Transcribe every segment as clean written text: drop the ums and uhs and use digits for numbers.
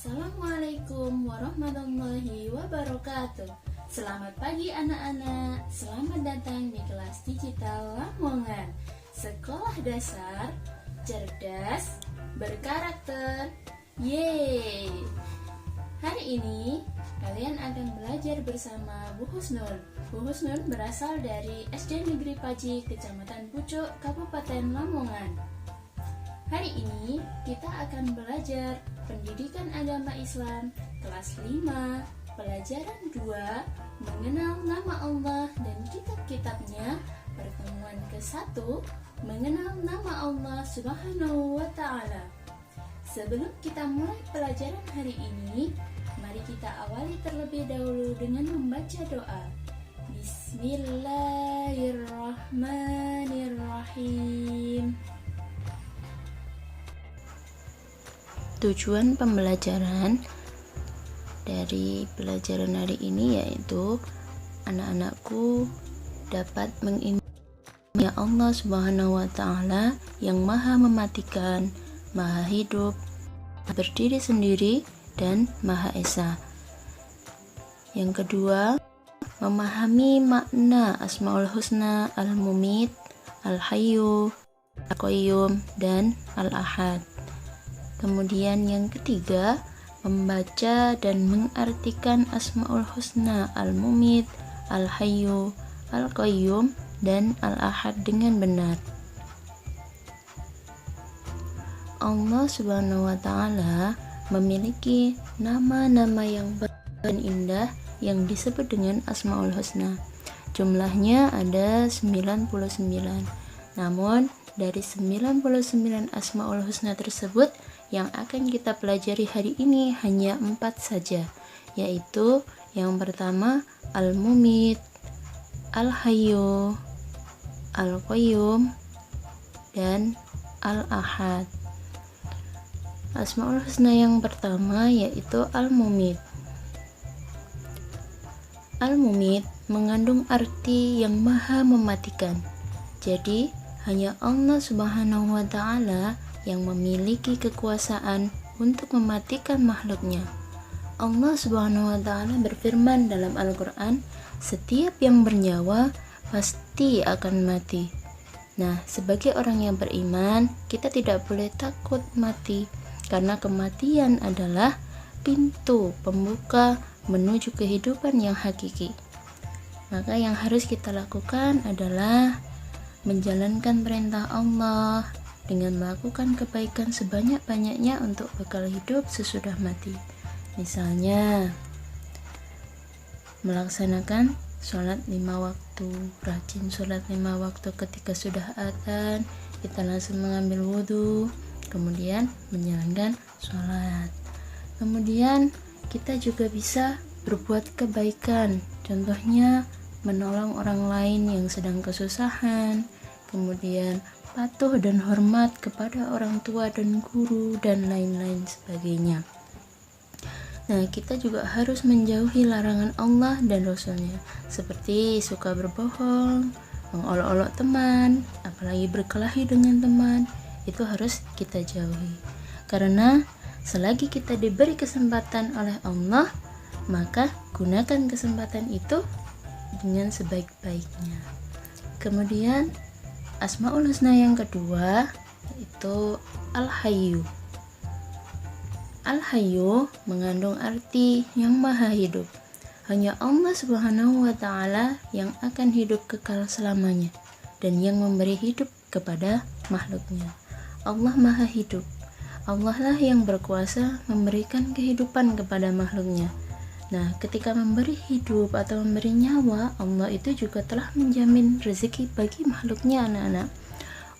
Assalamualaikum warahmatullahi wabarakatuh. Selamat pagi anak-anak. Selamat datang di kelas digital Lamongan. Sekolah dasar cerdas berkarakter. Yeay. Hari ini kalian akan belajar bersama Bu Husnul. Bu Husnul berasal dari SD Negeri Paji, Kecamatan Pucuk, Kabupaten Lamongan. Hari ini kita akan belajar Pendidikan Agama Islam kelas 5, pelajaran 2, mengenal nama Allah dan kitab-kitabnya, pertemuan ke-1, mengenal nama Allah Subhanahu wa Ta'ala. Sebelum kita mulai pelajaran hari ini, mari kita awali terlebih dahulu dengan membaca doa. Bismillahirrahmanirrahim. Tujuan pembelajaran dari pelajaran hari ini yaitu anak-anakku dapat mengimani Allah Subhanahu wa Ta'ala yang Maha Mematikan, Maha Hidup, berdiri sendiri, dan Maha Esa. Yang kedua, memahami makna Asmaul Husna, Al-Mumit, Al-Hayyu, Al-Qayyum, dan Al-Ahad. Kemudian yang ketiga, membaca dan mengartikan Asmaul Husna, Al-Mumit, Al-Hayyu, Al-Qayyum, dan Al-Ahad dengan benar. Allah Subhanahu wa Ta'ala memiliki nama-nama yang baik dan indah yang disebut dengan Asmaul Husna. Jumlahnya ada 99. Namun dari 99 Asmaul Husna tersebut, yang akan kita pelajari hari ini hanya 4 saja, yaitu yang pertama Al-Mumit, Al-Hayyu, Al-Qayyum, dan Al-Ahad. Asmaul Husna yang pertama yaitu Al-Mumit. Al-Mumit mengandung arti yang maha mematikan. Jadi hanya Allah Subhanahu wa Ta'ala yang memiliki kekuasaan untuk mematikan makhluknya. Allah Subhanahu wa Ta'ala berfirman dalam Al-Quran, setiap yang bernyawa pasti akan mati. Nah, sebagai orang yang beriman, kita tidak boleh takut mati, karena kematian adalah pintu pembuka menuju kehidupan yang hakiki. Maka yang harus kita lakukan adalah menjalankan perintah Allah dengan melakukan kebaikan sebanyak-banyaknya untuk bekal hidup sesudah mati. Misalnya, melaksanakan sholat 5 waktu, rajin sholat 5 waktu. Ketika sudah adzan, kita langsung mengambil wudhu, kemudian menjalankan sholat. Kemudian kita juga bisa berbuat kebaikan, contohnya menolong orang lain yang sedang kesusahan, kemudian patuh dan hormat kepada orang tua dan guru, dan lain-lain sebagainya. Nah, kita juga harus menjauhi larangan Allah dan Rasulnya, seperti suka berbohong, mengolok-olok teman, apalagi berkelahi dengan teman. Itu harus kita jauhi, karena selagi kita diberi kesempatan oleh Allah, maka gunakan kesempatan itu dengan sebaik-baiknya. Kemudian Asmaul Husna yang kedua yaitu Al-Hayyu. Al-Hayyu mengandung arti yang maha hidup. Hanya Allah Subhanahu wa Ta'ala yang akan hidup kekal selamanya dan yang memberi hidup kepada makhluknya. Allah maha hidup. Allah lah yang berkuasa memberikan kehidupan kepada makhluknya. Nah, ketika memberi hidup atau memberi nyawa, Allah itu juga telah menjamin rezeki bagi makhluknya, anak-anak.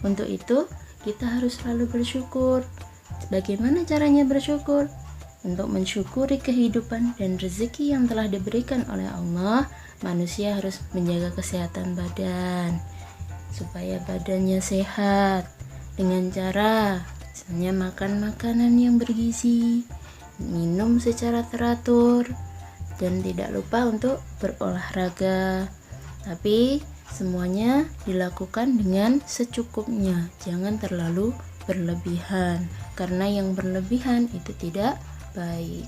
Untuk itu, kita harus selalu bersyukur. Bagaimana caranya bersyukur? Untuk mensyukuri kehidupan dan rezeki yang telah diberikan oleh Allah, manusia harus menjaga kesehatan badan, supaya badannya sehat, dengan cara misalnya makan makanan yang bergizi, minum secara teratur, dan tidak lupa untuk berolahraga. Tapi semuanya dilakukan dengan secukupnya, jangan terlalu berlebihan, karena yang berlebihan itu tidak baik.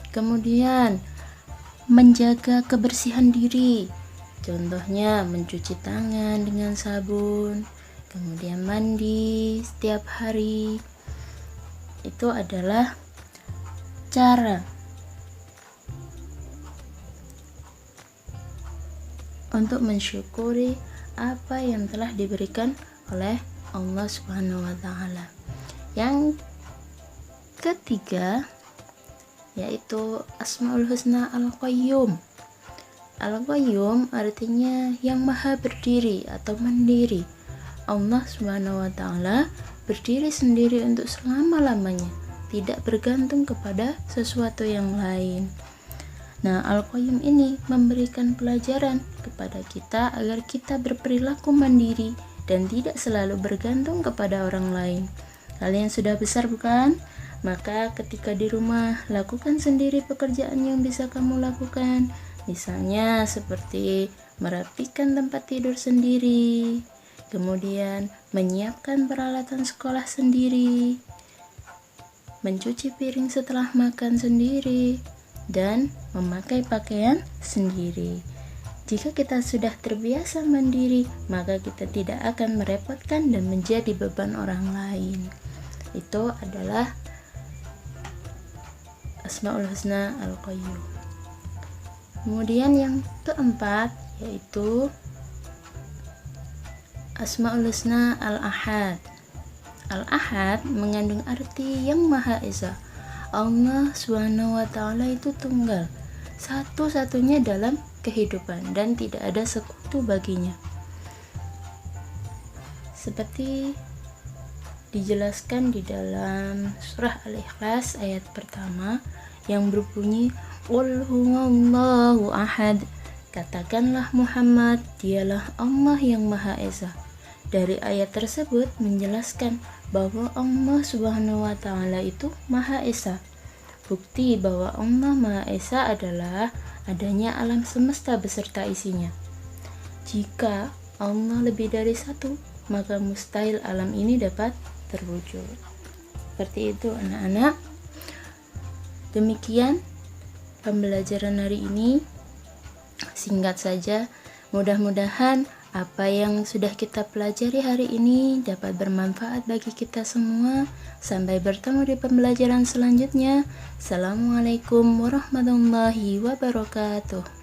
Kemudian menjaga kebersihan diri, contohnya mencuci tangan dengan sabun, kemudian mandi setiap hari. Itu adalah cara untuk mensyukuri apa yang telah diberikan oleh Allah Subhanahu wa taala. Yang ketiga yaitu Asmaul Husna Al-Qayyum. Al-Qayyum artinya yang maha berdiri atau mandiri. Allah Subhanahu wa taala berdiri sendiri untuk selama-lamanya, tidak bergantung kepada sesuatu yang lain. Nah, Al-Qayyum ini memberikan pelajaran kepada kita agar kita berperilaku mandiri dan tidak selalu bergantung kepada orang lain. Kalian sudah besar bukan? Maka ketika di rumah, lakukan sendiri pekerjaan yang bisa kamu lakukan. Misalnya seperti merapikan tempat tidur sendiri, kemudian menyiapkan peralatan sekolah sendiri, mencuci piring setelah makan sendiri, dan memakai pakaian sendiri. Jika kita sudah terbiasa mandiri, maka kita tidak akan merepotkan dan menjadi beban orang lain. Itu adalah Asmaul Husna Al-Qayyum. Kemudian yang keempat yaitu Asmaul Husna Al-Ahad. Al-Ahad mengandung arti yang Maha Esa. Allah Subhanahu wa taala itu tunggal, satu-satunya dalam kehidupan dan tidak ada sekutu baginya. Seperti dijelaskan di dalam surah Al-Ikhlas ayat pertama yang berbunyi Qul huwallahu ahad. Katakanlah Muhammad, dialah Allah yang Maha Esa. Dari ayat tersebut menjelaskan bahwa Allah Subhanahu wa taala itu Maha Esa. Bukti bahwa Allah Maha Esa adalah adanya alam semesta beserta isinya. Jika Allah lebih dari satu, maka mustahil alam ini dapat terwujud. Seperti itu anak-anak. Demikian pembelajaran hari ini. Singkat saja, mudah-mudahan apa yang sudah kita pelajari hari ini dapat bermanfaat bagi kita semua. Sampai bertemu di pembelajaran selanjutnya. Assalamualaikum warahmatullahi wabarakatuh.